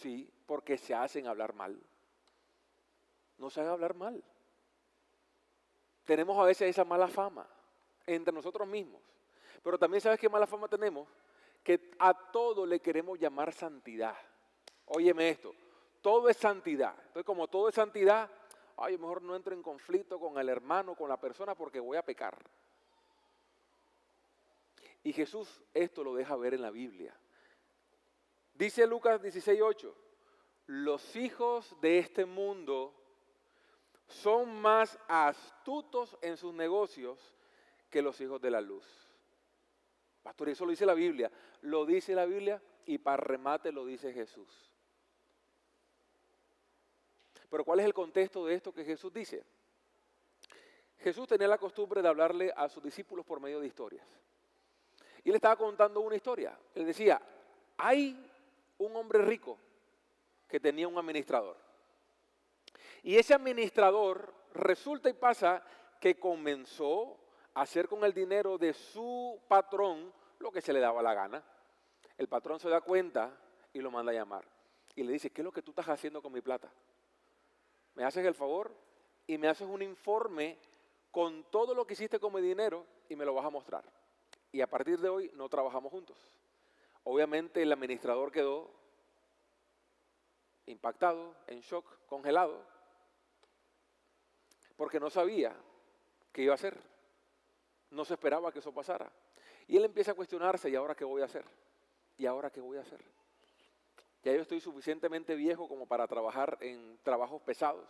Sí, porque se hacen hablar mal. No se haga hablar mal. Tenemos a veces esa mala fama entre nosotros mismos. Pero también sabes qué mala fama tenemos, que a todo le queremos llamar santidad. Óyeme esto, todo es santidad. Entonces como todo es santidad, ay, mejor no entro en conflicto con el hermano, con la persona porque voy a pecar. Y Jesús esto lo deja ver en la Biblia. Dice Lucas 16:8, los hijos de este mundo son más astutos en sus negocios que los hijos de la luz. Pastor, eso lo dice la Biblia. Lo dice la Biblia y para remate lo dice Jesús. Pero ¿cuál es el contexto de esto que Jesús dice? Jesús tenía la costumbre de hablarle a sus discípulos por medio de historias. Y él estaba contando una historia. Él decía, hay un hombre rico que tenía un administrador. Y ese administrador resulta y pasa que comenzó a hacer con el dinero de su patrón lo que se le daba la gana. El patrón se da cuenta y lo manda a llamar. Y le dice, ¿qué es lo que tú estás haciendo con mi plata? ¿Me haces el favor? Y me haces un informe con todo lo que hiciste con mi dinero y me lo vas a mostrar. Y a partir de hoy no trabajamos juntos. Obviamente el administrador quedó impactado, en shock, congelado, porque no sabía qué iba a hacer. No se esperaba que eso pasara. Y él empieza a cuestionarse, ¿y ahora qué voy a hacer? ¿Y ahora qué voy a hacer? Ya yo estoy suficientemente viejo como para trabajar en trabajos pesados.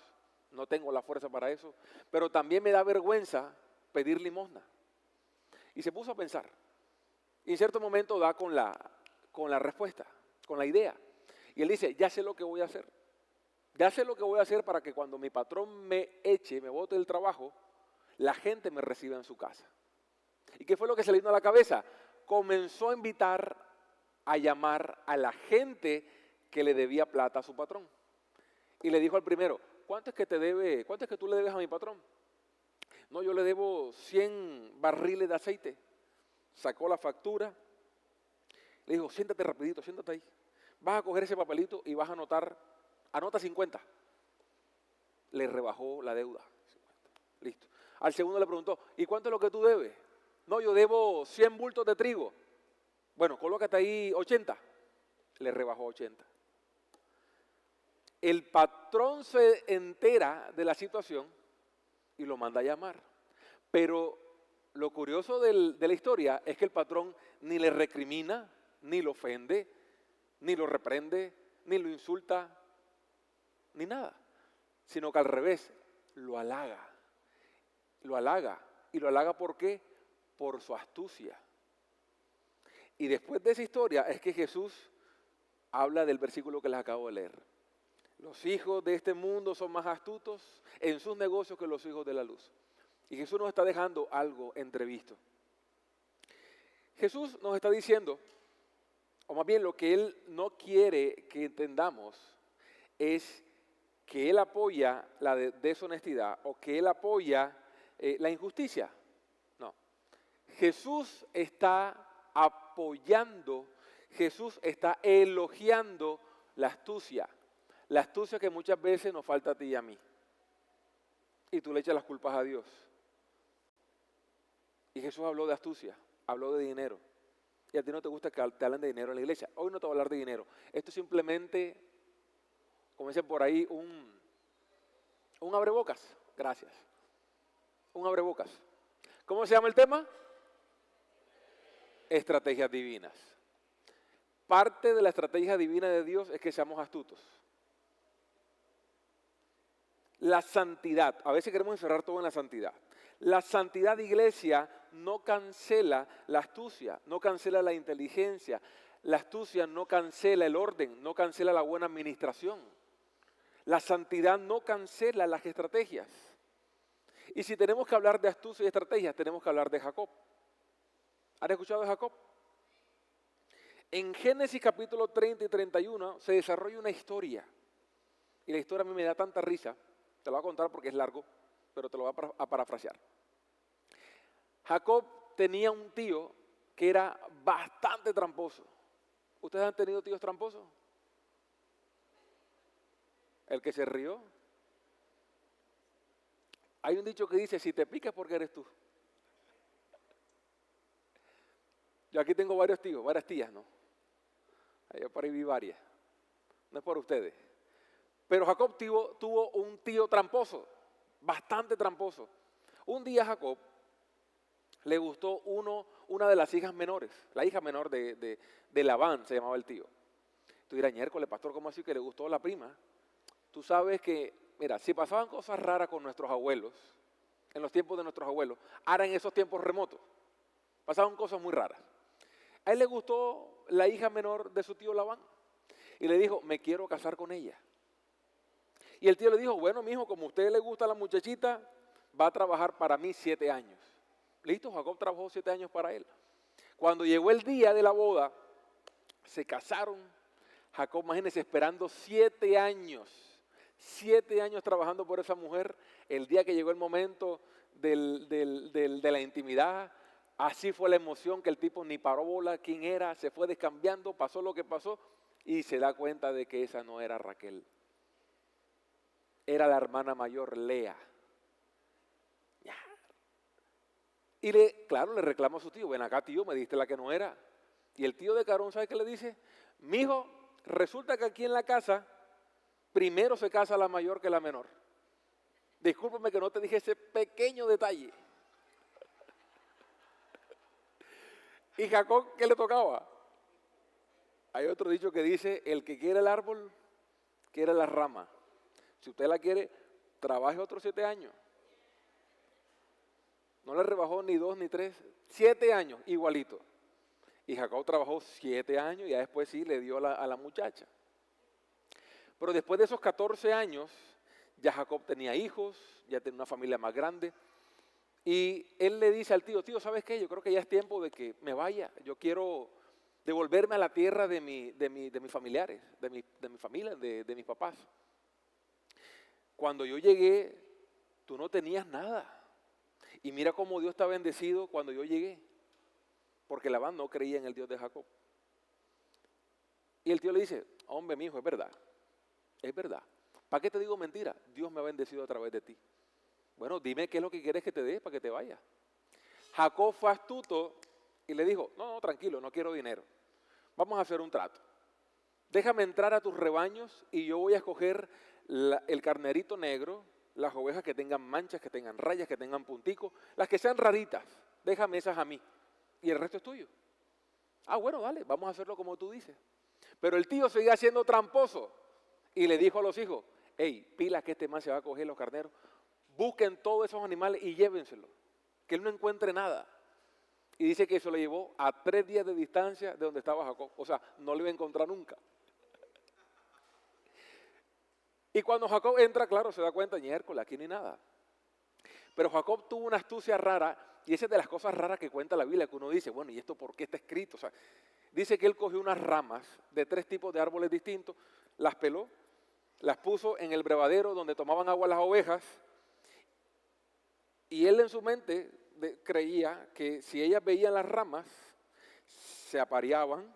No tengo la fuerza para eso. Pero también me da vergüenza pedir limosna. Y se puso a pensar. Y en cierto momento da con la respuesta, con la idea. Y él dice, ya sé lo que voy a hacer. Ya sé lo que voy a hacer para que cuando mi patrón me eche, me bote del trabajo, la gente me reciba en su casa. ¿Y qué fue lo que se le vino a la cabeza? Comenzó a invitar a llamar a la gente que le debía plata a su patrón. Y le dijo al primero, ¿cuánto es que tú le debes a mi patrón? No, yo le debo 100 barriles de aceite. Sacó la factura, le dijo, siéntate rapidito, siéntate ahí. Vas a coger ese papelito y vas a anotar, anota 50. Le rebajó la deuda. 50. Listo. Al segundo le preguntó, ¿y cuánto es lo que tú debes? No, yo debo 100 bultos de trigo. Bueno, colócate ahí 80. Le rebajó 80. El patrón se entera de la situación y lo manda a llamar. Pero lo curioso de la historia es que el patrón ni le recrimina, ni lo ofende, ni lo reprende, ni lo insulta, ni nada. Sino que al revés, lo halaga. Lo halaga. ¿Y lo halaga por qué? Por su astucia. Y después de esa historia es que Jesús habla del versículo que les acabo de leer. Los hijos de este mundo son más astutos en sus negocios que los hijos de la luz. Y Jesús nos está dejando algo entrevisto. Jesús nos está diciendo, o más bien lo que Él no quiere que entendamos, es que Él apoya la deshonestidad o que Él apoya la injusticia. No. Jesús está apoyando, Jesús está elogiando la astucia. La astucia que muchas veces nos falta a ti y a mí. Y tú le echas las culpas a Dios. Y Jesús habló de astucia, habló de dinero. Y a ti no te gusta que te hablen de dinero en la iglesia. Hoy no te voy a hablar de dinero. Esto es simplemente, como dicen por ahí, un abrebocas. Gracias. Un abrebocas. ¿Cómo se llama el tema? Estrategias divinas. Parte de la estrategia divina de Dios es que seamos astutos. La santidad, a veces queremos encerrar todo en la santidad. La santidad de iglesia no cancela la astucia, no cancela la inteligencia. La astucia no cancela el orden, no cancela la buena administración. La santidad no cancela las estrategias. Y si tenemos que hablar de astucia y estrategias, tenemos que hablar de Jacob. ¿Han escuchado de Jacob? En Génesis capítulo 30 y 31 se desarrolla una historia. Y la historia a mí me da tanta risa. Te lo voy a contar porque es largo, pero te lo voy a parafrasear. Jacob tenía un tío que era bastante tramposo. ¿Ustedes han tenido tíos tramposos? El que se rió. Hay un dicho que dice, si te pica es porque eres tú. Yo aquí tengo varios tíos, varias tías, ¿no? Yo por ahí vi varias. No es por ustedes. Pero Jacob tuvo un tío tramposo, bastante tramposo. Un día a Jacob le gustó una de las hijas menores, la hija menor de Labán, se llamaba el tío. Tú dirás, miércoles, pastor, ¿cómo así que le gustó la prima? Tú sabes que, mira, si pasaban cosas raras con nuestros abuelos, en los tiempos de nuestros abuelos, ahora en esos tiempos remotos, pasaban cosas muy raras. A él le gustó la hija menor de su tío Labán y le dijo, me quiero casar con ella. Y el tío le dijo, bueno, mijo, como a usted le gusta la muchachita, va a trabajar para mí 7 años. Listo, Jacob trabajó 7 años para él. Cuando llegó el día de la boda, se casaron. Jacob, imagínense, esperando 7 años. 7 años trabajando por esa mujer. El día que llegó el momento de la intimidad, así fue la emoción que el tipo ni paró bola quién era, se fue descambiando, pasó lo que pasó y se da cuenta de que esa no era Raquel. Era la hermana mayor, Lea. Y claro, le reclama a su tío, ven acá tío, me diste la que no era. Y el tío de Carón, ¿sabe qué le dice? Mijo, resulta que aquí en la casa, primero se casa la mayor que la menor. Discúlpame que no te dije ese pequeño detalle. ¿Y Jacob qué le tocaba? Hay otro dicho que dice, el que quiere el árbol, quiere la rama. Si usted la quiere, trabaje otros 7 años. No le rebajó ni 2 ni 3, 7 años, igualito. Y Jacob trabajó 7 años y ya después sí le dio a la muchacha. Pero después de esos 14 años, ya Jacob tenía hijos, ya tenía una familia más grande. Y él le dice al tío, tío, ¿sabes qué? Yo creo que ya es tiempo de que me vaya. Yo quiero devolverme a la tierra de mis familiares, de mi familia, de mis papás. Cuando yo llegué, tú no tenías nada. Y mira cómo Dios está bendecido cuando yo llegué. Porque Labán no creía en el Dios de Jacob. Y el tío le dice, hombre, mi hijo, es verdad. Es verdad. ¿Para qué te digo mentira? Dios me ha bendecido a través de ti. Bueno, dime qué es lo que quieres que te dé para que te vayas. Jacob fue astuto y le dijo, no, tranquilo, no quiero dinero. Vamos a hacer un trato. Déjame entrar a tus rebaños y yo voy a escoger el carnerito negro, las ovejas que tengan manchas, que tengan rayas, que tengan punticos, las que sean raritas, déjame esas a mí y el resto es tuyo. Ah, bueno, dale, vamos a hacerlo como tú dices. Pero el tío seguía siendo tramposo y le dijo a los hijos, hey, pila que este man se va a coger los carneros, busquen todos esos animales y llévenselos, que él no encuentre nada. Y dice que eso le llevó a 3 días de distancia de donde estaba Jacob, o sea, no lo iba a encontrar nunca. Y cuando Jacob entra, claro, se da cuenta, miércoles, aquí ni nada. Pero Jacob tuvo una astucia rara, y esa es de las cosas raras que cuenta la Biblia, que uno dice, bueno, ¿y esto por qué está escrito? O sea, dice que él cogió unas ramas de 3 tipos de árboles distintos, las peló, las puso en el brevadero donde tomaban agua las ovejas, y él en su mente creía que si ellas veían las ramas, se apareaban,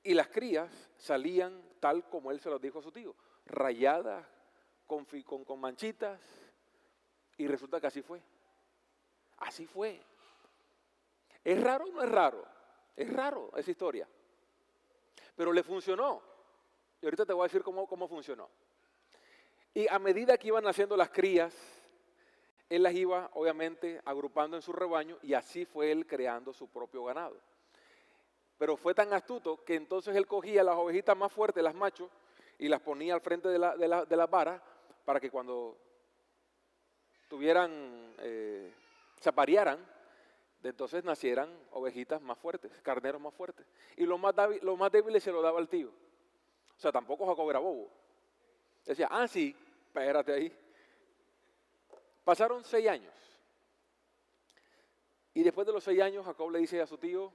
y las crías salían tal como él se los dijo a su tío, rayadas, con manchitas, y resulta que así fue. Así fue. ¿Es raro o no es raro? Es raro esa historia. Pero le funcionó. Y ahorita te voy a decir cómo funcionó. Y a medida que iban naciendo las crías, él las iba obviamente agrupando en su rebaño y así fue él creando su propio ganado. Pero fue tan astuto que entonces él cogía las ovejitas más fuertes, las machos, y las ponía al frente de las varas para que cuando tuvieran, se aparearan, entonces nacieran ovejitas más fuertes, carneros más fuertes. Y los más débiles se lo daba al tío. O sea, tampoco Jacob era bobo. Decía, sí, espérate ahí. Pasaron 6 años. Y después de los 6 años, Jacob le dice a su tío,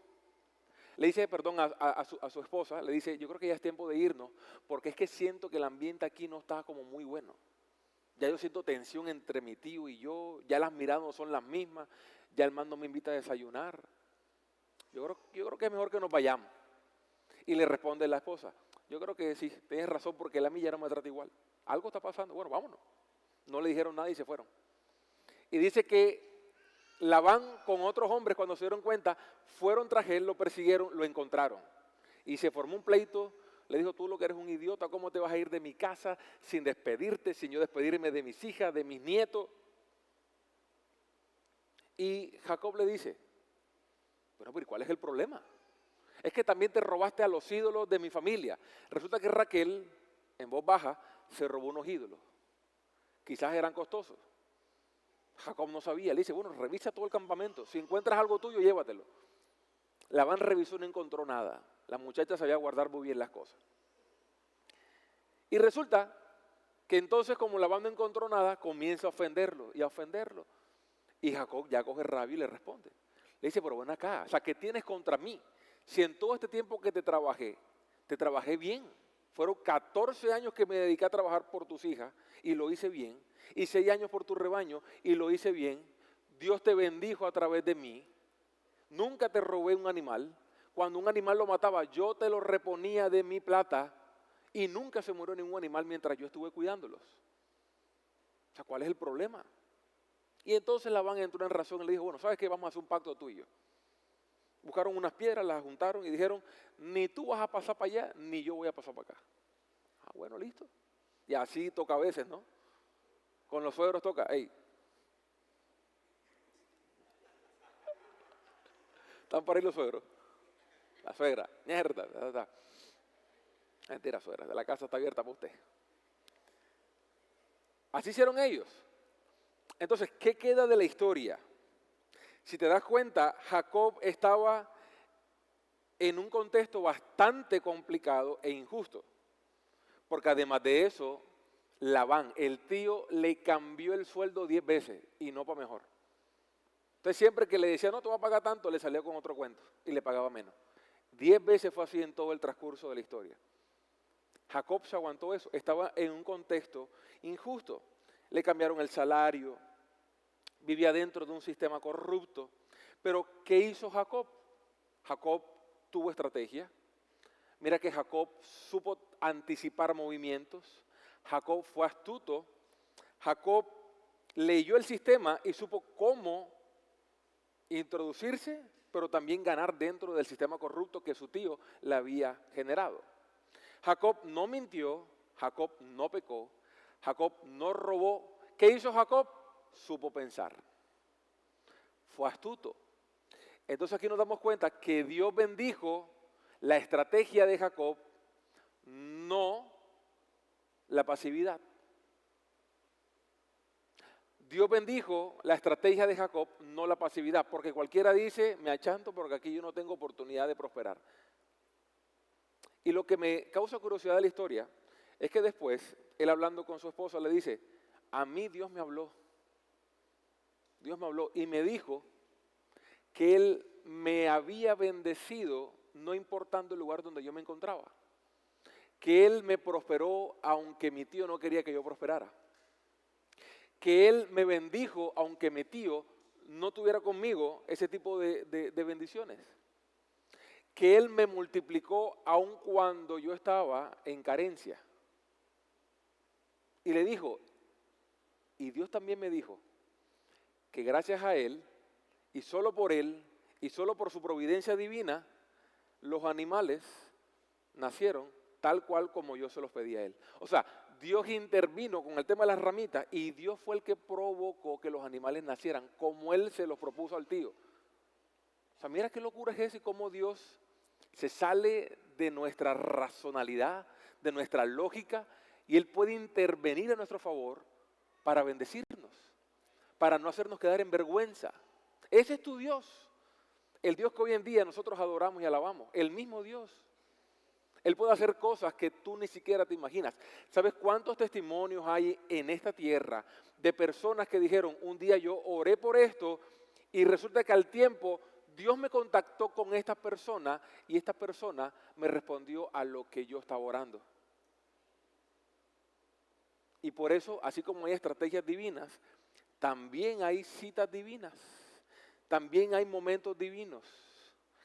a su esposa, le dice, yo creo que ya es tiempo de irnos, porque es que siento que el ambiente aquí no está como muy bueno. Ya yo siento tensión entre mi tío y yo, ya las miradas no son las mismas, ya el man no me invita a desayunar. Yo creo que es mejor que nos vayamos. Y le responde la esposa, yo creo que sí, tienes razón porque la mía no me trata igual. Algo está pasando, bueno, vámonos. No le dijeron nada y se fueron. Y dice que Labán con otros hombres cuando se dieron cuenta, fueron tras él, lo persiguieron, lo encontraron. Y se formó un pleito, le dijo, tú lo que eres un idiota, ¿cómo te vas a ir de mi casa sin despedirte, sin yo despedirme de mis hijas, de mis nietos? Y Jacob le dice, bueno, pero ¿cuál es el problema? Es que también te robaste a los ídolos de mi familia. Resulta que Raquel, en voz baja, se robó unos ídolos. Quizás eran costosos. Jacob no sabía. Le dice, bueno, revisa todo el campamento. Si encuentras algo tuyo, llévatelo. Labán revisó y no encontró nada. La muchacha sabía guardar muy bien las cosas. Y resulta que entonces, como Labán no encontró nada, comienza a ofenderlo y a ofenderlo. Y Jacob ya coge rabia y le responde. Le dice, pero ven acá, o sea, ¿qué tienes contra mí? Si en todo este tiempo que te trabajé bien. Fueron 14 años que me dediqué a trabajar por tus hijas y lo hice bien. Y 6 años por tu rebaño y lo hice bien. Dios te bendijo a través de mí. Nunca te robé un animal. Cuando un animal lo mataba, yo te lo reponía de mi plata y nunca se murió ningún animal mientras yo estuve cuidándolos. O sea, ¿cuál es el problema? Y entonces Labán entró en razón y le dijo, bueno, ¿sabes qué? Vamos a hacer un pacto tú y yo. Buscaron unas piedras, las juntaron y dijeron, ni tú vas a pasar para allá, ni yo voy a pasar para acá. Ah, bueno, listo. Y así toca a veces, ¿no? Con los suegros toca, hey. Están para ahí los suegros. La suegra, mierda. Mentira, suegra, la casa está abierta para usted. Así hicieron ellos. Entonces, ¿qué queda de la historia? Si te das cuenta, Jacob estaba en un contexto bastante complicado e injusto. Porque además de eso, Labán, el tío, le cambió el sueldo 10 veces y no para mejor. Entonces siempre que le decía, no te voy a pagar tanto, le salía con otro cuento y le pagaba menos. 10 veces fue así en todo el transcurso de la historia. Jacob se aguantó eso, estaba en un contexto injusto. Le cambiaron el salario, vivía dentro de un sistema corrupto. Pero ¿qué hizo Jacob? Jacob tuvo estrategia. Mira que Jacob supo anticipar movimientos. Jacob fue astuto. Jacob leyó el sistema y supo cómo introducirse, pero también ganar dentro del sistema corrupto que su tío le había generado. Jacob no mintió, Jacob no pecó, Jacob no robó. ¿Qué hizo Jacob? Supo pensar. Fue astuto. Entonces aquí nos damos cuenta que Dios bendijo la estrategia de Jacob, no la pasividad. Dios bendijo la estrategia de Jacob, no la pasividad, porque cualquiera dice, me achanto porque aquí yo no tengo oportunidad de prosperar. Y lo que me causa curiosidad de la historia es que después, él hablando con su esposa le dice, a mí Dios me habló y me dijo que Él me había bendecido no importando el lugar donde yo me encontraba. Que Él me prosperó aunque mi tío no quería que yo prosperara. Que Él me bendijo aunque mi tío no tuviera conmigo ese tipo de bendiciones. Que Él me multiplicó aun cuando yo estaba en carencia. Y le dijo, y Dios también me dijo, que gracias a Él, y solo por Él, y solo por su providencia divina, los animales nacieron tal cual como yo se los pedí a Él. O sea, Dios intervino con el tema de las ramitas y Dios fue el que provocó que los animales nacieran como Él se los propuso al tío. O sea, mira qué locura es eso y cómo Dios se sale de nuestra racionalidad, de nuestra lógica, y Él puede intervenir a nuestro favor para bendecirnos, para no hacernos quedar en vergüenza. Ese es tu Dios, el Dios que hoy en día nosotros adoramos y alabamos, el mismo Dios. Él puede hacer cosas que tú ni siquiera te imaginas. ¿Sabes cuántos testimonios hay en esta tierra de personas que dijeron, un día yo oré por esto y resulta que al tiempo Dios me contactó con esta persona y esta persona me respondió a lo que yo estaba orando? Y por eso, así como hay estrategias divinas, también hay citas divinas, también hay momentos divinos,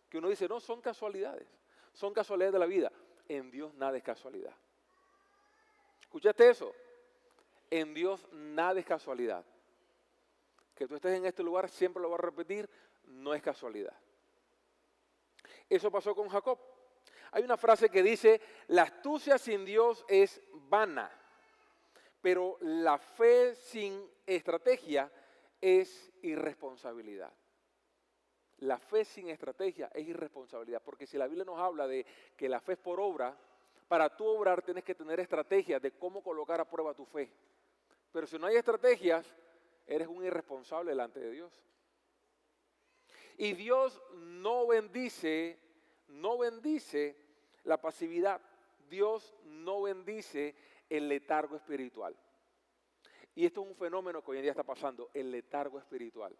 que uno dice, no, son casualidades de la vida. en Dios nada es casualidad. ¿Escuchaste eso? En Dios nada es casualidad. Que tú estés en este lugar, siempre lo voy a repetir, no es casualidad. Eso pasó con Jacob. Hay una frase que dice, la astucia sin Dios es vana, pero la fe sin estrategia es irresponsabilidad. La fe sin estrategia es irresponsabilidad, porque si la Biblia nos habla de que la fe es por obra, para tú obrar tienes que tener estrategias de cómo colocar a prueba tu fe. Pero si no hay estrategias, eres un irresponsable delante de Dios. Y Dios no bendice la pasividad. Dios no bendice el letargo espiritual. Y esto es un fenómeno que hoy en día está pasando, el letargo espiritual.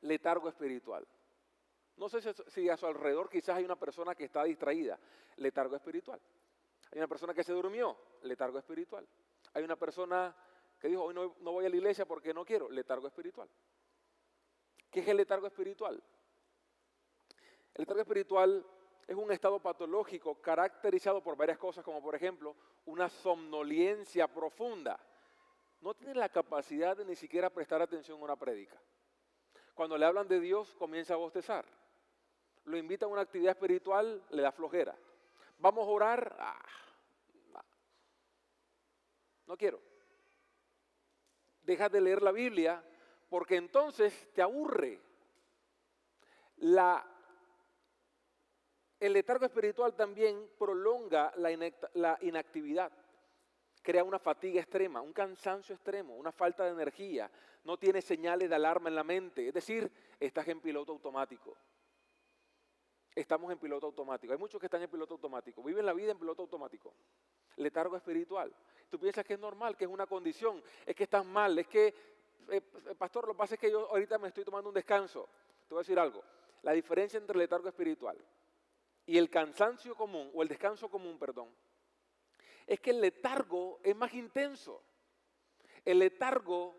Letargo espiritual. No sé si a su alrededor quizás hay una persona que está distraída, letargo espiritual. Hay una persona que se durmió, letargo espiritual. Hay una persona que dijo, hoy no voy a la iglesia porque no quiero, letargo espiritual. ¿Qué es el letargo espiritual? El letargo espiritual es un estado patológico caracterizado por varias cosas, como por ejemplo, una somnolencia profunda. No tiene la capacidad de ni siquiera prestar atención a una prédica. Cuando le hablan de Dios, comienza a bostezar. Lo invitan a una actividad espiritual, le da flojera. Vamos a orar, no quiero. Dejas de leer la Biblia porque entonces te aburre. El letargo espiritual también prolonga la inactividad. Crea una fatiga extrema, un cansancio extremo, una falta de energía. No tiene señales de alarma en la mente. Es decir, estás en piloto automático. Estamos en piloto automático. Hay muchos que están en piloto automático. Viven la vida en piloto automático. Letargo espiritual. Tú piensas que es normal, que es una condición. Es que estás mal. Es que, pastor, lo que pasa es que yo ahorita me estoy tomando un descanso. Te voy a decir algo. La diferencia entre el letargo espiritual y el cansancio común, o el descanso común, perdón, es que el letargo es más intenso. El letargo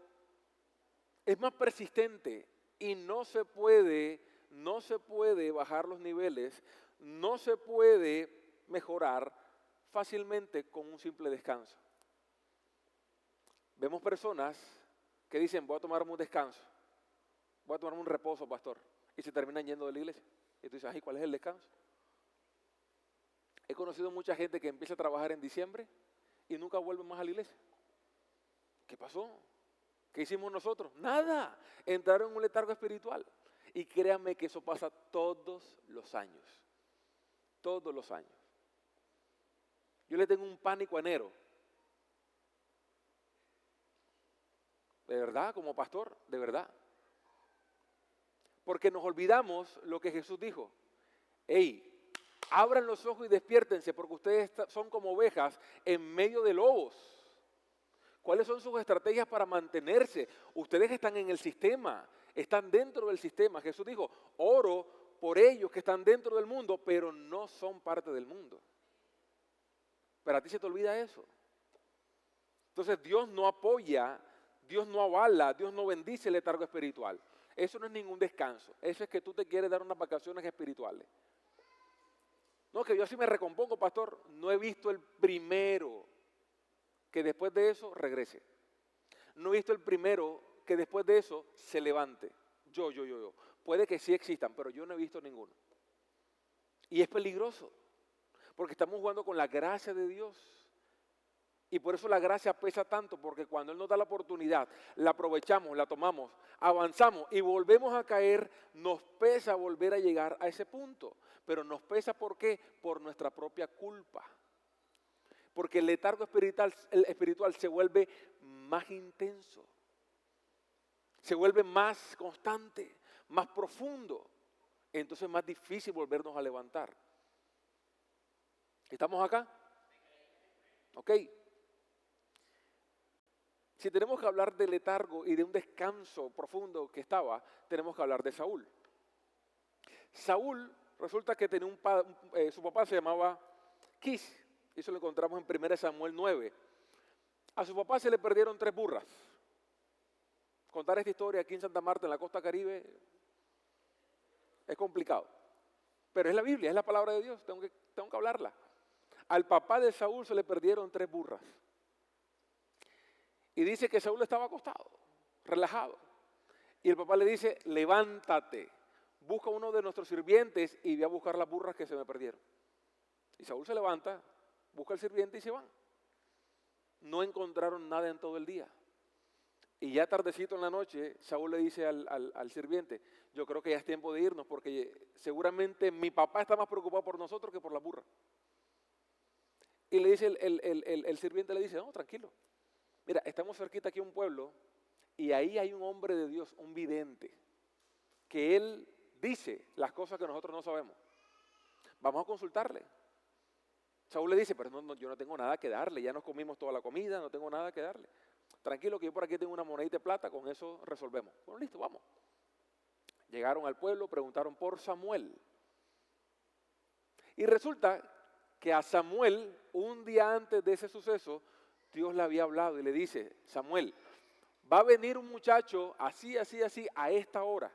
es más persistente y no se puede bajar los niveles, no se puede mejorar fácilmente con un simple descanso. Vemos personas que dicen, voy a tomarme un descanso, voy a tomarme un reposo, pastor, y se terminan yendo de la iglesia. Y tú dices, ay, ¿cuál es el descanso? He conocido mucha gente que empieza a trabajar en diciembre y nunca vuelve más a la iglesia. ¿Qué pasó? ¿Qué hicimos nosotros? Nada. Entraron en un letargo espiritual. Y créanme que eso pasa todos los años. Todos los años. Yo le tengo un pánico a enero. De verdad, como pastor, de verdad. Porque nos olvidamos lo que Jesús dijo. Ey, abran los ojos y despiértense porque ustedes son como ovejas en medio de lobos. ¿Cuáles son sus estrategias para mantenerse? Ustedes están en el sistema, están dentro del sistema. Jesús dijo, oro por ellos que están dentro del mundo, pero no son parte del mundo. Pero a ti se te olvida eso. Entonces Dios no apoya, Dios no avala, Dios no bendice el letargo espiritual. Eso no es ningún descanso. Eso es que tú te quieres dar unas vacaciones espirituales. No, que yo así me recompongo, pastor. No he visto el primero que después de eso regrese. No he visto el primero que después de eso se levante. Yo. Puede que sí existan, pero yo no he visto ninguno. Y es peligroso, porque estamos jugando con la gracia de Dios. Y por eso la gracia pesa tanto, porque cuando Él nos da la oportunidad, la aprovechamos, la tomamos, avanzamos y volvemos a caer, nos pesa volver a llegar a ese punto. Pero nos pesa, ¿por qué? Por nuestra propia culpa. Porque el letargo espiritual se vuelve más intenso, se vuelve más constante, más profundo. Entonces es más difícil volvernos a levantar. ¿Estamos acá? Ok. Si tenemos que hablar de letargo y de un descanso profundo que estaba, tenemos que hablar de Saúl. Saúl resulta que tenía su papá se llamaba Quis. Eso lo encontramos en 1 Samuel 9. A su papá se le perdieron 3 burras. Contar esta historia aquí en Santa Marta, en la costa Caribe, es complicado. Pero es la Biblia, es la palabra de Dios, tengo que hablarla. Al papá de Saúl se le perdieron 3 burras. Y dice que Saúl estaba acostado, relajado. Y el papá le dice, levántate, busca uno de nuestros sirvientes y ve a buscar las burras que se me perdieron. Y Saúl se levanta, busca al sirviente y se van. No encontraron nada en todo el día. Y ya tardecito en la noche, Saúl le dice al sirviente, yo creo que ya es tiempo de irnos porque seguramente mi papá está más preocupado por nosotros que por la burra. Y le dice el sirviente, le dice, no, tranquilo. Mira, estamos cerquita aquí a un pueblo y ahí hay un hombre de Dios, un vidente, que él dice las cosas que nosotros no sabemos. Vamos a consultarle. Saúl le dice, pero yo no tengo nada que darle, ya nos comimos toda la comida, no tengo nada que darle. Tranquilo que yo por aquí tengo una monedita de plata, con eso resolvemos. Bueno, listo, vamos. Llegaron al pueblo, preguntaron por Samuel. Y resulta que a Samuel, un día antes de ese suceso, Dios le había hablado y le dice, Samuel, va a venir un muchacho así, así, así, a esta hora.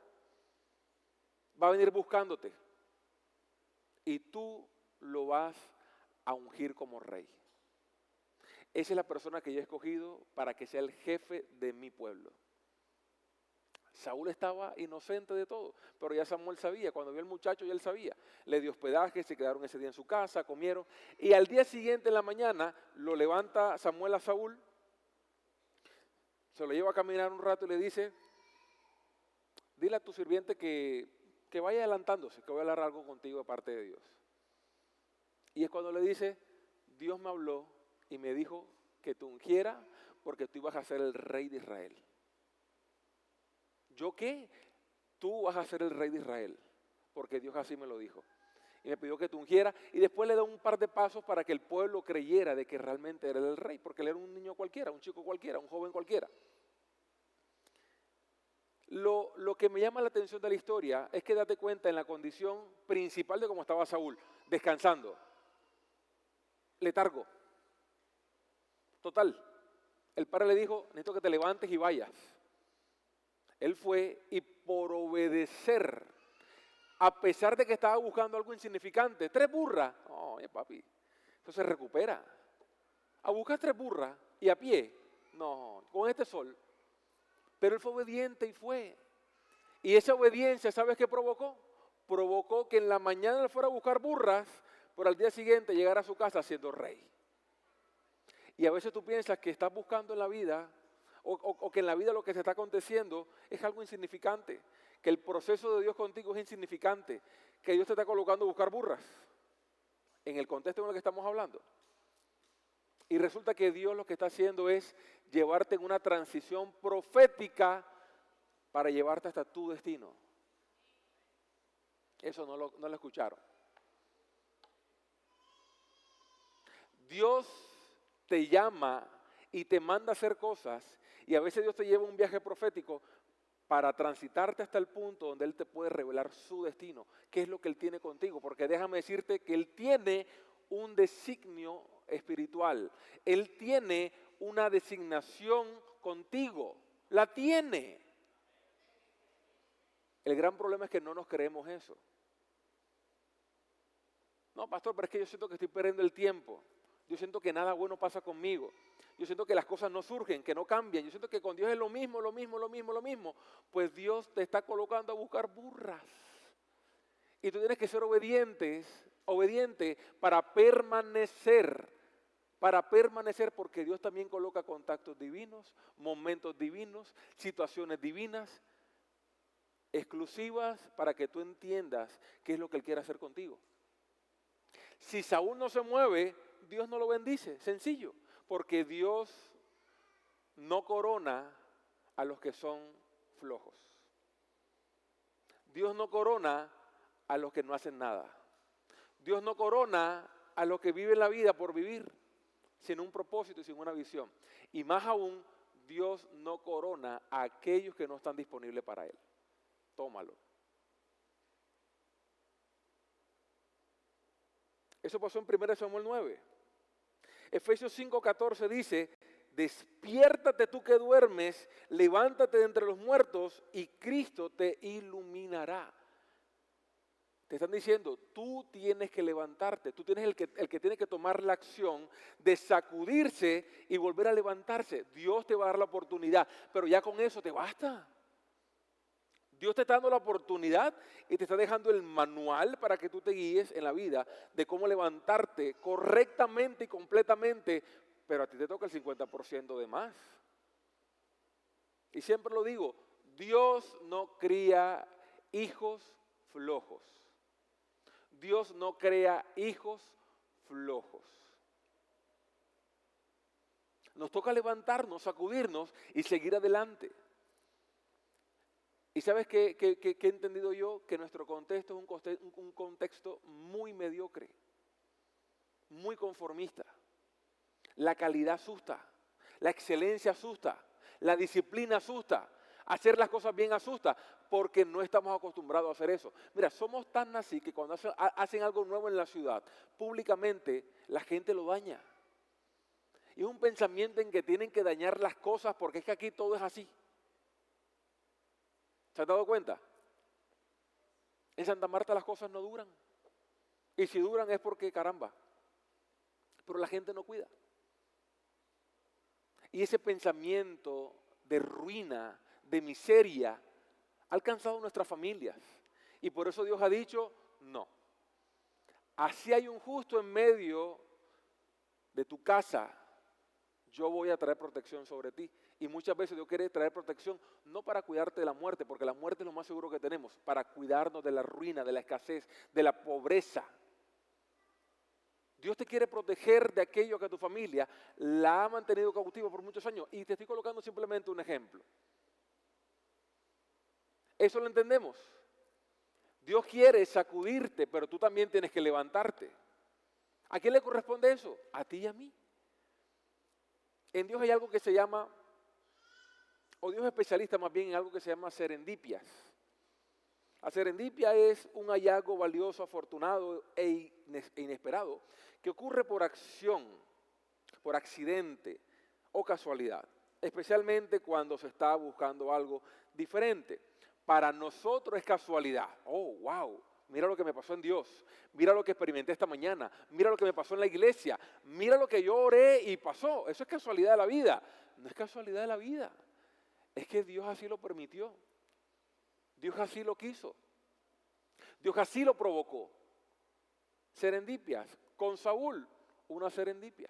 Va a venir buscándote. Y tú lo vas a ungir como rey. Esa es la persona que yo he escogido para que sea el jefe de mi pueblo. Saúl estaba inocente de todo, pero ya Samuel sabía, cuando vio al muchacho ya él sabía. Le dio hospedaje, se quedaron ese día en su casa, comieron. Y al día siguiente en la mañana lo levanta Samuel a Saúl, se lo lleva a caminar un rato y le dice, dile a tu sirviente que vaya adelantándose, que voy a hablar algo contigo de parte de Dios. Y es cuando le dice, Dios me habló y me dijo que te ungiera porque tú ibas a ser el rey de Israel. ¿Yo qué? Tú vas a ser el rey de Israel, porque Dios así me lo dijo. Y me pidió que te ungiera y después le da un par de pasos para que el pueblo creyera de que realmente era el rey, porque él era un niño cualquiera, un chico cualquiera, un joven cualquiera. Lo que me llama la atención de la historia es que date cuenta en la condición principal de cómo estaba Saúl, descansando, letargo, total. El padre le dijo, necesito que te levantes y vayas. Él fue y por obedecer, a pesar de que estaba buscando algo insignificante, 3 burras, oye papi, eso se recupera. A buscar 3 burras y a pie, no, con este sol. Pero él fue obediente y fue. Y esa obediencia, ¿sabes qué provocó? Provocó que en la mañana él fuera a buscar burras, pero al día siguiente llegara a su casa siendo rey. Y a veces tú piensas que estás buscando en la vida, o que en la vida lo que se está aconteciendo es algo insignificante, que el proceso de Dios contigo es insignificante, que Dios te está colocando a buscar burras, en el contexto en el que estamos hablando. Y resulta que Dios lo que está haciendo es llevarte en una transición profética para llevarte hasta tu destino. Eso no lo escucharon. Dios te llama y te manda a hacer cosas y a veces Dios te lleva un viaje profético para transitarte hasta el punto donde Él te puede revelar su destino, qué es lo que Él tiene contigo, porque déjame decirte que Él tiene un designio espiritual, Él tiene una designación contigo, la tiene. El gran problema es que no nos creemos eso. No, pastor, pero es que yo siento que estoy perdiendo el tiempo. Yo siento que nada bueno pasa conmigo. Yo siento que las cosas no surgen, que no cambian. Yo siento que con Dios es lo mismo, lo mismo, lo mismo, lo mismo. Pues Dios te está colocando a buscar burras. Y tú tienes que ser obediente para permanecer porque Dios también coloca contactos divinos, momentos divinos, situaciones divinas, exclusivas para que tú entiendas qué es lo que Él quiere hacer contigo. Si Saúl no se mueve, Dios no lo bendice, sencillo, porque Dios no corona a los que son flojos. Dios no corona a los que no hacen nada. Dios no corona a los que viven la vida por vivir, sin un propósito y sin una visión. Y más aún, Dios no corona a aquellos que no están disponibles para Él. Tómalo. Eso pasó en 1 Samuel 9. Efesios 5:14 dice, despiértate tú que duermes, levántate de entre los muertos y Cristo te iluminará. Te están diciendo, tú tienes que levantarte, tú tienes el que tiene que tomar la acción de sacudirse y volver a levantarse. Dios te va a dar la oportunidad, pero ya con eso te basta. Dios te está dando la oportunidad y te está dejando el manual para que tú te guíes en la vida de cómo levantarte correctamente y completamente, pero a ti te toca el 50% de más. Y siempre lo digo, Dios no cría hijos flojos. Dios no crea hijos flojos. Nos toca levantarnos, sacudirnos y seguir adelante. ¿Y sabes qué he entendido yo? Que nuestro contexto es un contexto muy mediocre, muy conformista. La calidad asusta, la excelencia asusta, la disciplina asusta, hacer las cosas bien asusta, porque no estamos acostumbrados a hacer eso. Mira, somos tan así que cuando hacen algo nuevo en la ciudad, públicamente la gente lo daña. Y es un pensamiento en que tienen que dañar las cosas porque es que aquí todo es así. ¿Se han dado cuenta? En Santa Marta las cosas no duran. Y si duran es porque caramba. Pero la gente no cuida. Y ese pensamiento de ruina, de miseria, ha alcanzado nuestras familias. Y por eso Dios ha dicho, no. Así hay un justo en medio de tu casa, yo voy a traer protección sobre ti. Y muchas veces Dios quiere traer protección no para cuidarte de la muerte, porque la muerte es lo más seguro que tenemos, para cuidarnos de la ruina, de la escasez, de la pobreza. Dios te quiere proteger de aquello que tu familia la ha mantenido cautiva por muchos años. Y te estoy colocando simplemente un ejemplo. Eso lo entendemos. Dios quiere sacudirte, pero tú también tienes que levantarte. ¿A quién le corresponde eso? A ti y a mí. En Dios hay algo que se llama, o Dios es especialista más bien en algo que se llama serendipias. La serendipia es un hallazgo valioso, afortunado e inesperado que ocurre por acción, por accidente o casualidad, especialmente cuando se está buscando algo diferente. Para nosotros es casualidad. Oh, wow, mira lo que me pasó en Dios, mira lo que experimenté esta mañana, mira lo que me pasó en la iglesia, mira lo que yo oré y pasó. Eso es casualidad de la vida. No es casualidad de la vida, es que Dios así lo permitió. Dios así lo quiso. Dios así lo provocó. Serendipias. Con Saúl, una serendipia.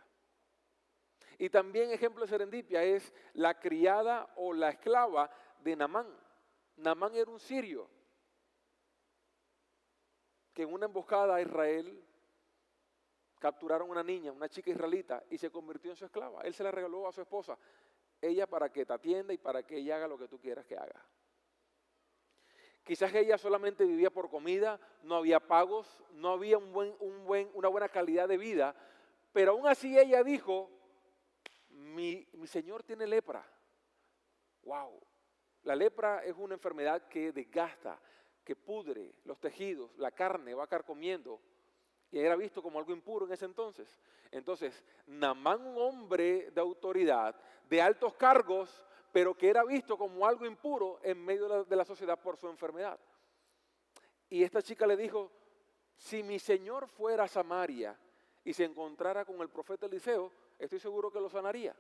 Y también ejemplo de serendipia es la criada o la esclava de Naamán. Naamán era un sirio que en una emboscada a Israel capturaron a una niña, una chica israelita, y se convirtió en su esclava. Él se la regaló a su esposa. Ella para que te atienda y para que ella haga lo que tú quieras que haga. Quizás ella solamente vivía por comida, no había pagos, no había una buena calidad de vida, pero aún así ella dijo, mi señor tiene lepra. Wow, la lepra es una enfermedad que desgasta, que pudre los tejidos, la carne va carcomiendo, y era visto como algo impuro en ese entonces. Entonces, Naamán, un hombre de autoridad, de altos cargos, pero que era visto como algo impuro en medio de la sociedad por su enfermedad. Y esta chica le dijo, si mi señor fuera a Samaria y se encontrara con el profeta Eliseo, estoy seguro que lo sanaría.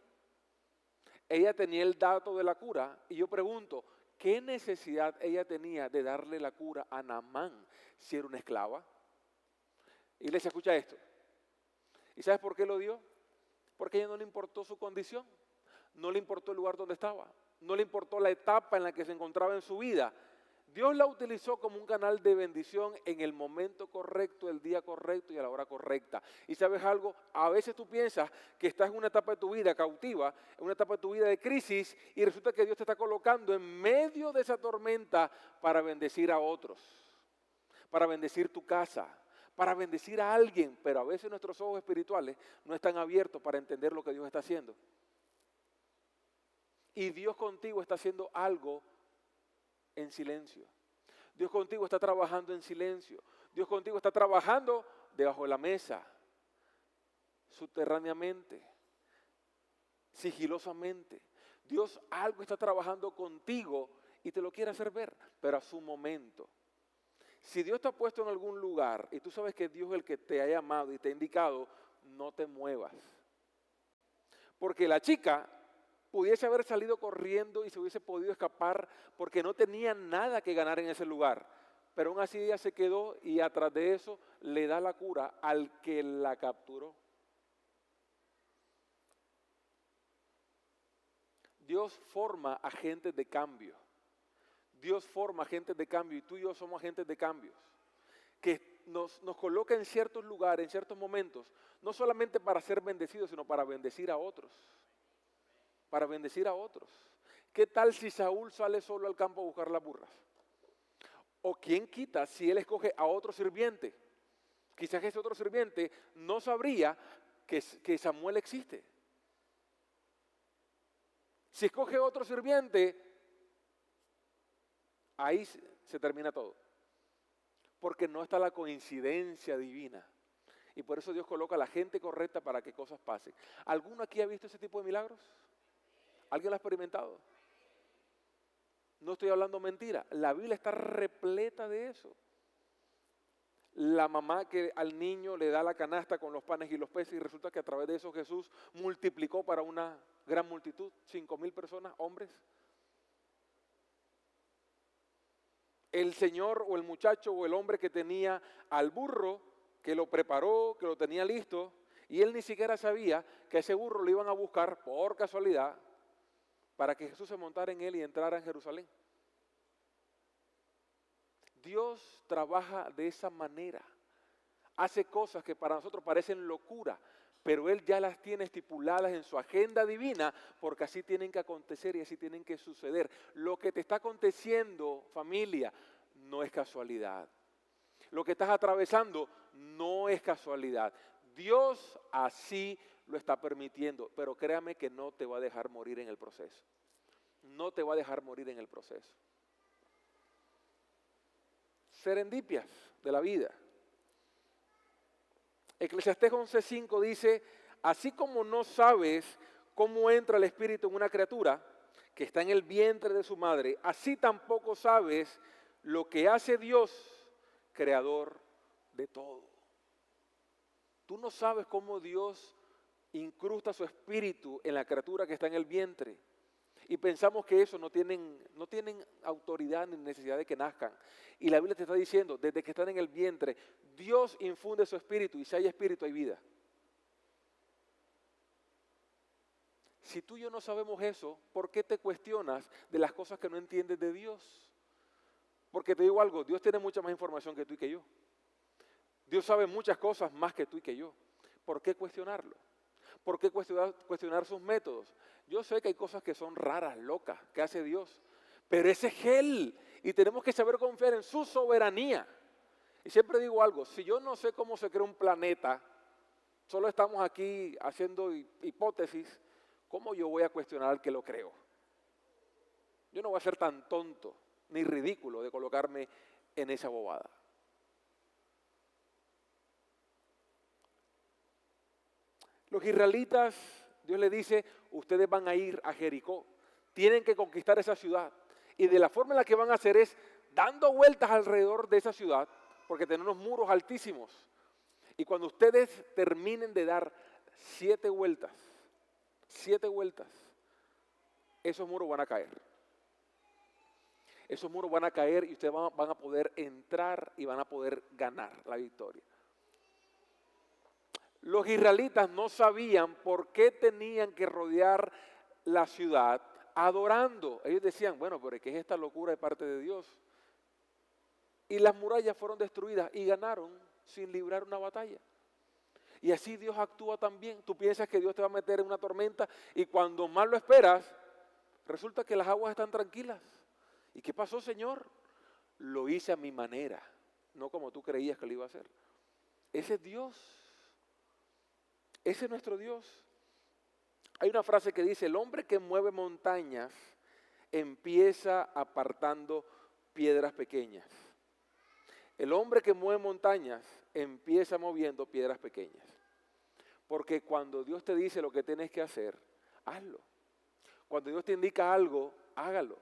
Ella tenía el dato de la cura y yo pregunto, ¿qué necesidad ella tenía de darle la cura a Naamán si era una esclava? Iglesia, escucha esto. ¿Y sabes por qué lo dio? Porque a ella no le importó su condición. No le importó el lugar donde estaba, no le importó la etapa en la que se encontraba en su vida. Dios la utilizó como un canal de bendición en el momento correcto, el día correcto y a la hora correcta. Y ¿sabes algo? A veces tú piensas que estás en una etapa de tu vida cautiva, en una etapa de tu vida de crisis, y resulta que Dios te está colocando en medio de esa tormenta para bendecir a otros, para bendecir tu casa, para bendecir a alguien. Pero a veces nuestros ojos espirituales no están abiertos para entender lo que Dios está haciendo. Y Dios contigo está haciendo algo en silencio. Dios contigo está trabajando en silencio. Dios contigo está trabajando debajo de la mesa, subterráneamente, sigilosamente. Dios algo está trabajando contigo y te lo quiere hacer ver, pero a su momento. Si Dios te ha puesto en algún lugar y tú sabes que Dios es el que te ha llamado y te ha indicado, no te muevas. Porque la chica pudiese haber salido corriendo y se hubiese podido escapar porque no tenía nada que ganar en ese lugar. Pero aún así ella se quedó y atrás de eso le da la cura al que la capturó. Dios forma agentes de cambio. Dios forma agentes de cambio y tú y yo somos agentes de cambios. Que nos coloca en ciertos lugares, en ciertos momentos, no solamente para ser bendecidos, sino para bendecir a otros. Para bendecir a otros. ¿Qué tal si Saúl sale solo al campo a buscar las burras? ¿O quién quita si él escoge a otro sirviente? Quizás ese otro sirviente no sabría que Samuel existe. Si escoge otro sirviente, ahí se termina todo. Porque no está la coincidencia divina. Y por eso Dios coloca a la gente correcta para que cosas pasen. ¿Alguno aquí ha visto ese tipo de milagros? ¿Alguien lo ha experimentado? No estoy hablando mentira. La Biblia está repleta de eso. La mamá que al niño le da la canasta con los panes y los peces y resulta que a través de eso Jesús multiplicó para una gran multitud, 5,000 personas, hombres. El señor o el muchacho o el hombre que tenía al burro, que lo preparó, que lo tenía listo, y él ni siquiera sabía que a ese burro lo iban a buscar por casualidad para que Jesús se montara en él y entrara en Jerusalén. Dios trabaja de esa manera. Hace cosas que para nosotros parecen locura, pero Él ya las tiene estipuladas en su agenda divina porque así tienen que acontecer y así tienen que suceder. Lo que te está aconteciendo, familia, no es casualidad. Lo que estás atravesando no es casualidad. Dios así lo está permitiendo, pero créame que no te va a dejar morir en el proceso. No te va a dejar morir en el proceso. Serendipias de la vida. Eclesiastés 11:5 dice, así como no sabes cómo entra el espíritu en una criatura que está en el vientre de su madre, así tampoco sabes lo que hace Dios, creador de todo. Tú no sabes cómo Dios incrusta su espíritu en la criatura que está en el vientre. Y pensamos que eso no tienen autoridad ni necesidad de que nazcan. Y la Biblia te está diciendo, desde que están en el vientre, Dios infunde su espíritu y si hay espíritu hay vida. Si tú y yo no sabemos eso, ¿por qué te cuestionas de las cosas que no entiendes de Dios? Porque te digo algo, Dios tiene mucha más información que tú y que yo. Dios sabe muchas cosas más que tú y que yo. ¿Por qué cuestionarlo? ¿Por qué cuestionar sus métodos? Yo sé que hay cosas que son raras, locas, que hace Dios, pero ese es Él y tenemos que saber confiar en su soberanía. Y siempre digo algo, si yo no sé cómo se crea un planeta, solo estamos aquí haciendo hipótesis, ¿cómo yo voy a cuestionar al que lo creó? Yo no voy a ser tan tonto ni ridículo de colocarme en esa bobada. Los israelitas, Dios les dice, ustedes van a ir a Jericó, tienen que conquistar esa ciudad. Y de la forma en la que van a hacer es dando vueltas alrededor de esa ciudad, porque tiene unos muros altísimos. Y cuando ustedes terminen de dar 7 vueltas, esos muros van a caer. Esos muros van a caer y ustedes van a poder entrar y van a poder ganar la victoria. Los israelitas no sabían por qué tenían que rodear la ciudad adorando. Ellos decían, bueno, pero ¿qué es esta locura de parte de Dios? Y las murallas fueron destruidas y ganaron sin librar una batalla. Y así Dios actúa también. Tú piensas que Dios te va a meter en una tormenta y cuando más lo esperas, resulta que las aguas están tranquilas. ¿Y qué pasó, Señor? Lo hice a mi manera, no como tú creías que lo iba a hacer. Ese es Dios. Ese es nuestro Dios. Hay una frase que dice, el hombre que mueve montañas empieza apartando piedras pequeñas. El hombre que mueve montañas empieza moviendo piedras pequeñas. Porque cuando Dios te dice lo que tienes que hacer, hazlo. Cuando Dios te indica algo, hágalo.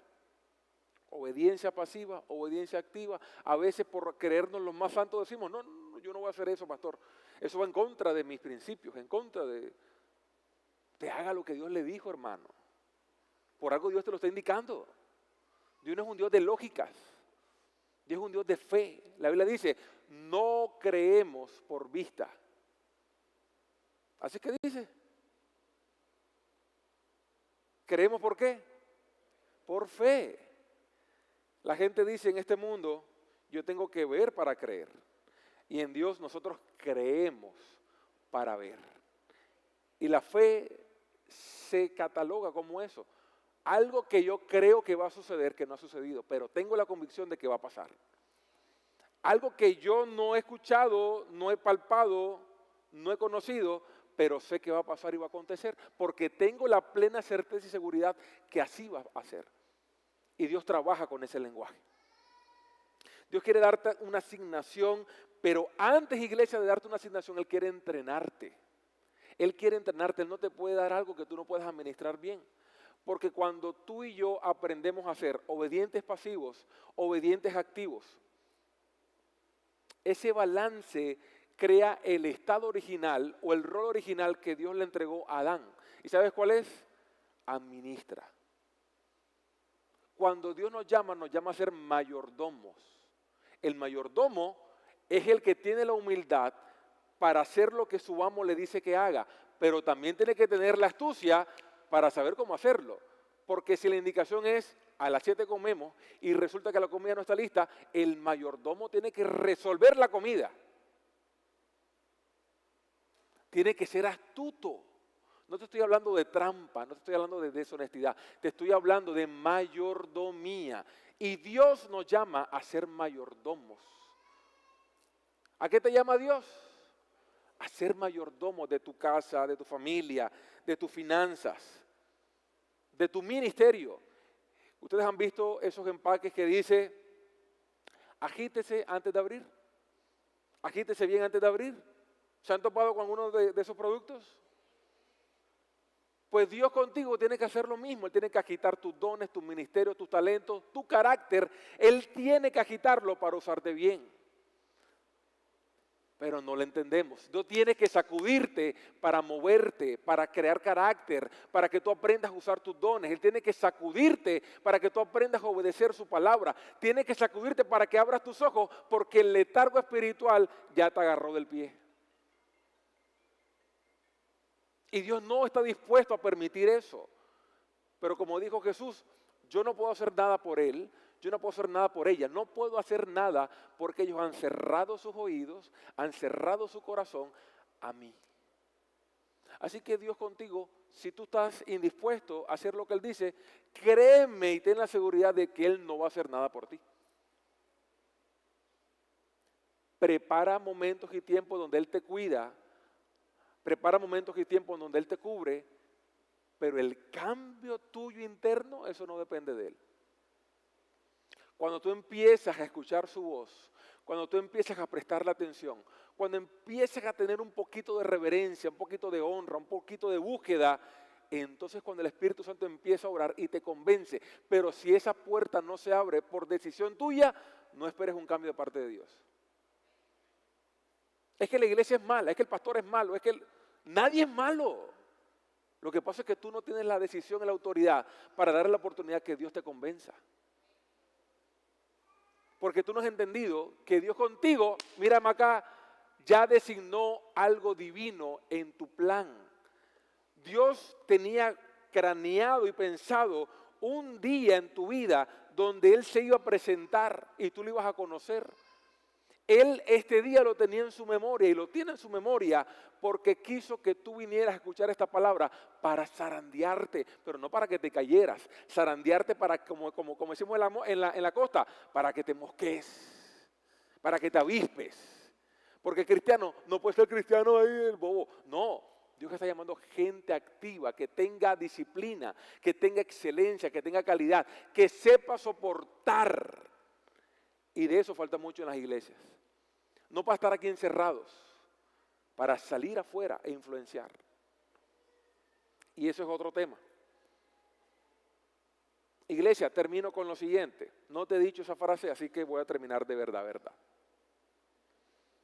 Obediencia pasiva, obediencia activa. A veces por creernos los más santos decimos, no, no, no, yo no voy a hacer eso, pastor. Eso va en contra de mis principios, en contra de... Te haga lo que Dios le dijo, hermano. Por algo Dios te lo está indicando. Dios no es un Dios de lógicas. Dios es un Dios de fe. La Biblia dice, no creemos por vista. Así que dice, ¿creemos por qué? Por fe. La gente dice en este mundo, yo tengo que ver para creer. Y en Dios nosotros creemos para ver. Y la fe se cataloga como eso. Algo que yo creo que va a suceder, que no ha sucedido, pero tengo la convicción de que va a pasar. Algo que yo no he escuchado, no he palpado, no he conocido, pero sé que va a pasar y va a acontecer, porque tengo la plena certeza y seguridad que así va a ser. Y Dios trabaja con ese lenguaje. Dios quiere darte una asignación, pero antes, iglesia, de darte una asignación, Él quiere entrenarte. Él quiere entrenarte, Él no te puede dar algo que tú no puedas administrar bien. Porque cuando tú y yo aprendemos a ser obedientes pasivos, obedientes activos, ese balance crea el estado original o el rol original que Dios le entregó a Adán. ¿Y sabes cuál es? Administra. Cuando Dios nos llama a ser mayordomos. El mayordomo es el que tiene la humildad para hacer lo que su amo le dice que haga, pero también tiene que tener la astucia para saber cómo hacerlo. Porque si la indicación es a las 7 comemos y resulta que la comida no está lista, el mayordomo tiene que resolver la comida. Tiene que ser astuto. No te estoy hablando de trampa, no te estoy hablando de deshonestidad, te estoy hablando de mayordomía. Y Dios nos llama a ser mayordomos. ¿A qué te llama Dios? A ser mayordomo de tu casa, de tu familia, de tus finanzas, de tu ministerio. Ustedes han visto esos empaques que dice, agítese antes de abrir, agítese bien antes de abrir. ¿Se han topado con alguno de esos productos? Pues Dios contigo tiene que hacer lo mismo. Él tiene que agitar tus dones, tus ministerios, tus talentos, tu carácter. Él tiene que agitarlo para usarte bien. Pero no lo entendemos. Dios tiene que sacudirte para moverte, para crear carácter, para que tú aprendas a usar tus dones. Él tiene que sacudirte para que tú aprendas a obedecer su palabra. Tiene que sacudirte para que abras tus ojos porque el letargo espiritual ya te agarró del pie. Y Dios no está dispuesto a permitir eso. Pero como dijo Jesús, yo no puedo hacer nada por él, yo no puedo hacer nada por ella, no puedo hacer nada porque ellos han cerrado sus oídos, han cerrado su corazón a mí. Así que Dios contigo, si tú estás indispuesto a hacer lo que Él dice, créeme y ten la seguridad de que Él no va a hacer nada por ti. Prepara momentos y tiempos donde Él te cuida, prepara momentos y tiempos donde Él te cubre, pero el cambio tuyo interno, eso no depende de Él. Cuando tú empiezas a escuchar su voz, cuando tú empiezas a prestarle atención, cuando empiezas a tener un poquito de reverencia, un poquito de honra, un poquito de búsqueda, entonces cuando el Espíritu Santo empieza a orar y te convence, pero si esa puerta no se abre por decisión tuya, no esperes un cambio de parte de Dios. Es que la iglesia es mala, es que el pastor es malo, es que nadie es malo. Lo que pasa es que tú no tienes la decisión y la autoridad para darle la oportunidad que Dios te convenza. Porque tú no has entendido que Dios contigo, mírame acá, ya designó algo divino en tu plan. Dios tenía craneado y pensado un día en tu vida donde Él se iba a presentar y tú lo ibas a conocer. Él este día lo tenía en su memoria y lo tiene en su memoria porque quiso que tú vinieras a escuchar esta palabra para zarandearte, pero no para que te cayeras, zarandearte para, como decimos en la costa, para que te mosques, para que te avispes. Porque cristiano, no puede ser cristiano ahí el bobo. No, Dios está llamando gente activa, que tenga disciplina, que tenga excelencia, que tenga calidad, que sepa soportar. Y de eso falta mucho en las iglesias. No para estar aquí encerrados, para salir afuera e influenciar. Y eso es otro tema. Iglesia, termino con lo siguiente. No te he dicho esa frase, así que voy a terminar de verdad, verdad.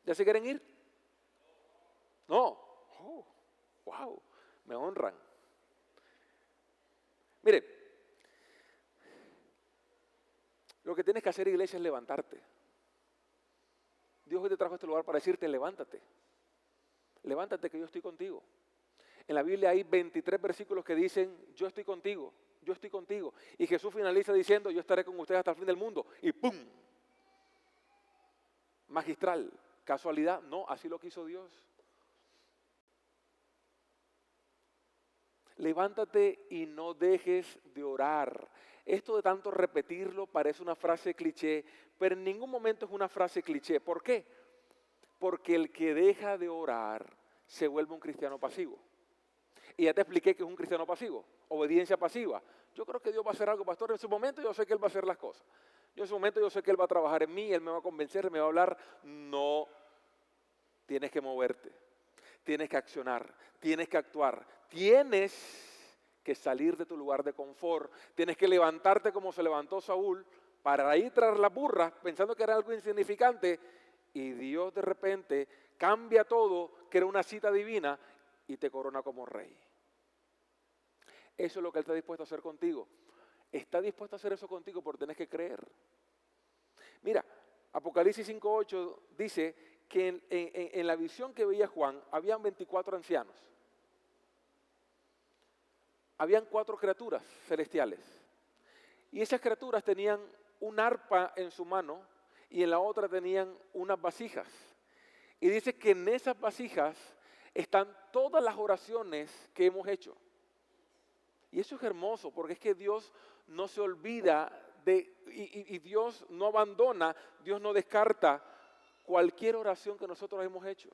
¿Ya se quieren ir? No. Oh, wow, me honran. Mire, lo que tienes que hacer, iglesia, es levantarte. Dios hoy te trajo a este lugar para decirte, levántate. Levántate que yo estoy contigo. En la Biblia hay 23 versículos que dicen, yo estoy contigo, yo estoy contigo. Y Jesús finaliza diciendo, yo estaré con ustedes hasta el fin del mundo. Y ¡pum! Magistral, casualidad, no, así lo quiso Dios. Levántate y no dejes de orar. Esto de tanto repetirlo parece una frase cliché, pero en ningún momento es una frase cliché. ¿Por qué? Porque el que deja de orar se vuelve un cristiano pasivo. Y ya te expliqué que es un cristiano pasivo, obediencia pasiva. Yo creo que Dios va a hacer algo, pastor. En su momento yo sé que Él va a hacer las cosas. En su momento yo sé que Él va a trabajar en mí, Él me va a convencer, me va a hablar. No, tienes que moverte, tienes que accionar, tienes que actuar, tienes que salir de tu lugar de confort, tienes que levantarte como se levantó Saúl para ir tras las burras pensando que era algo insignificante y Dios de repente cambia todo, que era una cita divina y te corona como rey. Eso es lo que Él está dispuesto a hacer contigo. Está dispuesto a hacer eso contigo porque tienes que creer. Mira, Apocalipsis 5:8 dice que en la visión que veía Juan, habían 24 ancianos. Habían 4 criaturas celestiales. Y esas criaturas tenían un arpa en su mano y en la otra tenían unas vasijas. Y dice que en esas vasijas están todas las oraciones que hemos hecho. Y eso es hermoso porque es que Dios no se olvida y Dios no abandona, Dios no descarta cualquier oración que nosotros hemos hecho.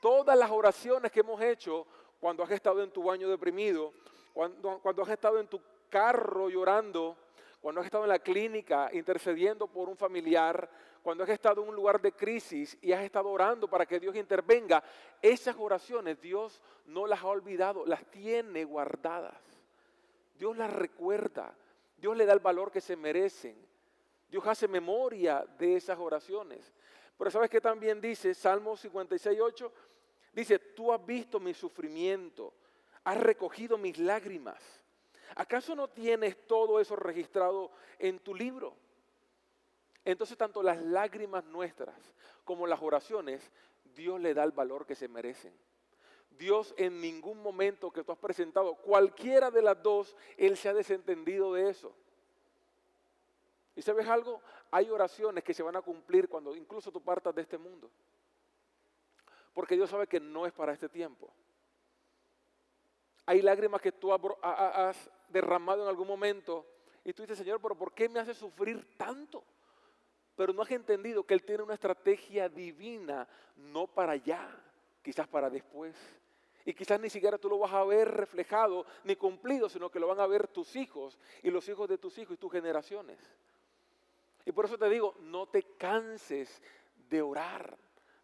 Todas las oraciones que hemos hecho cuando has estado en tu baño deprimido, cuando has estado en tu carro llorando, cuando has estado en la clínica intercediendo por un familiar, cuando has estado en un lugar de crisis y has estado orando para que Dios intervenga, esas oraciones Dios no las ha olvidado, las tiene guardadas. Dios las recuerda, Dios le da el valor que se merecen. Dios hace memoria de esas oraciones. Pero ¿sabes qué también dice Salmo 56:8? Dice, tú has visto mi sufrimiento, has recogido mis lágrimas. ¿Acaso no tienes todo eso registrado en tu libro? Entonces tanto las lágrimas nuestras como las oraciones, Dios le da el valor que se merecen. Dios en ningún momento que tú has presentado, cualquiera de las dos, Él se ha desentendido de eso. ¿Y sabes algo? Hay oraciones que se van a cumplir cuando incluso tú partas de este mundo. Porque Dios sabe que no es para este tiempo. Hay lágrimas que tú has derramado en algún momento y tú dices, Señor, pero ¿por qué me hace sufrir tanto? Pero no has entendido que Él tiene una estrategia divina, no para allá, quizás para después. Y quizás ni siquiera tú lo vas a ver reflejado ni cumplido, sino que lo van a ver tus hijos y los hijos de tus hijos y tus generaciones. Y por eso te digo, no te canses de orar.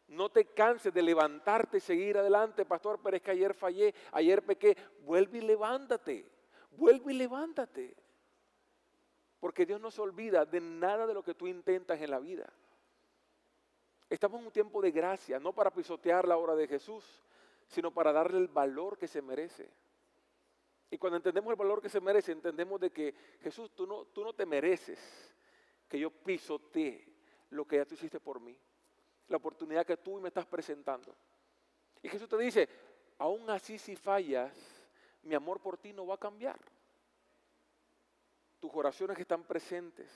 No te canses de levantarte y seguir adelante. Pastor, pero es que ayer fallé, ayer pequé. Vuelve y levántate. Vuelve y levántate. Porque Dios no se olvida de nada de lo que tú intentas en la vida. Estamos en un tiempo de gracia, no para pisotear la obra de Jesús, sino para darle el valor que se merece. Y cuando entendemos el valor que se merece, entendemos de que Jesús, tú no te mereces que yo pisotee lo que ya tú hiciste por mí, la oportunidad que tú me estás presentando. Y Jesús te dice, aún así si fallas, mi amor por ti no va a cambiar. Tus oraciones que están presentes,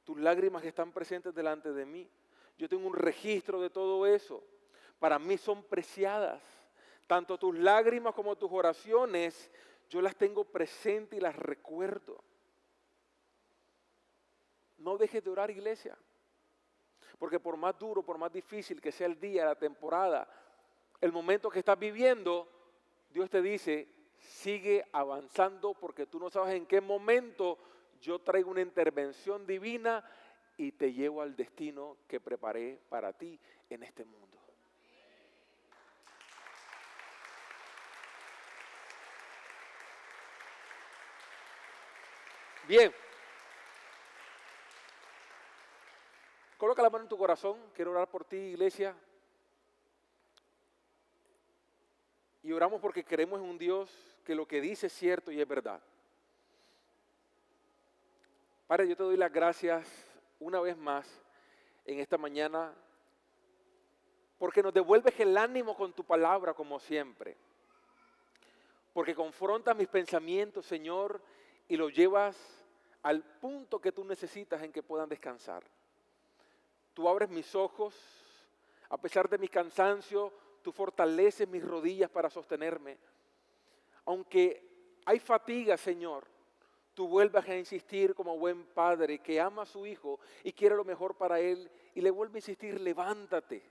tus lágrimas que están presentes delante de mí, yo tengo un registro de todo eso. Para mí son preciadas. Tanto tus lágrimas como tus oraciones, yo las tengo presentes y las recuerdo. No dejes de orar, iglesia. Porque por más duro, por más difícil que sea el día, la temporada, el momento que estás viviendo, Dios te dice, sigue avanzando porque tú no sabes en qué momento yo traigo una intervención divina y te llevo al destino que preparé para ti en este mundo. Bien. Coloca la mano en tu corazón. Quiero orar por ti, iglesia. Y oramos porque creemos en un Dios que lo que dice es cierto y es verdad. Padre, yo te doy las gracias una vez más en esta mañana porque nos devuelves el ánimo con tu palabra como siempre. Porque confrontas mis pensamientos, Señor, y los llevas al punto que tú necesitas en que puedan descansar. Tú abres mis ojos, a pesar de mi cansancio, tú fortaleces mis rodillas para sostenerme. Aunque hay fatiga, Señor, tú vuelves a insistir como buen padre que ama a su hijo y quiere lo mejor para él y le vuelve a insistir, levántate.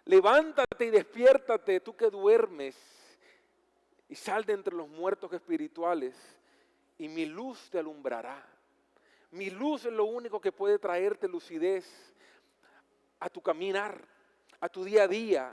Levántate y despiértate, tú que duermes, y sal de entre los muertos espirituales y mi luz te alumbrará. Mi luz es lo único que puede traerte lucidez a tu caminar, a tu día a día,